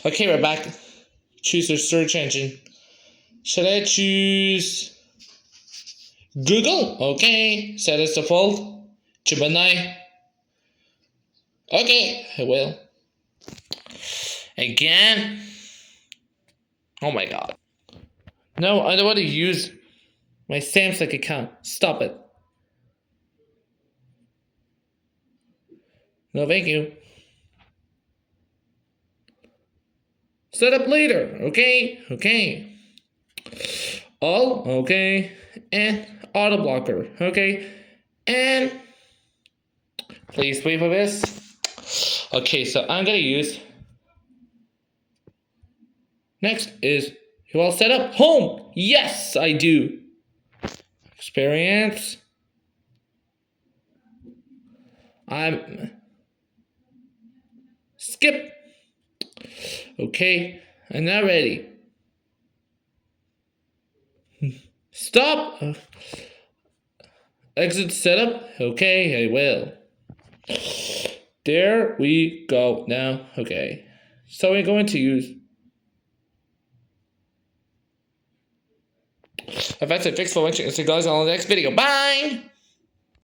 Okay, we're back. Choose your search engine. Should I choose Google? Okay. Set as default. Gemini. Okay, I will. Again. Oh my god. No, I don't want to use my Samsung account. Stop it. No, thank you. Set up later. Okay. Okay. All. Okay. And auto blocker. Okay. And please wait for this. Okay, so I'm gonna use. Next is you all set up home. Yes, I do. Experience. I'm skip. Okay, I'm not ready. Stop. Exit setup. Okay, I will. There we go now. Okay, so we're going to use. If that's it, thanks for watching. See you guys on the next video. Bye.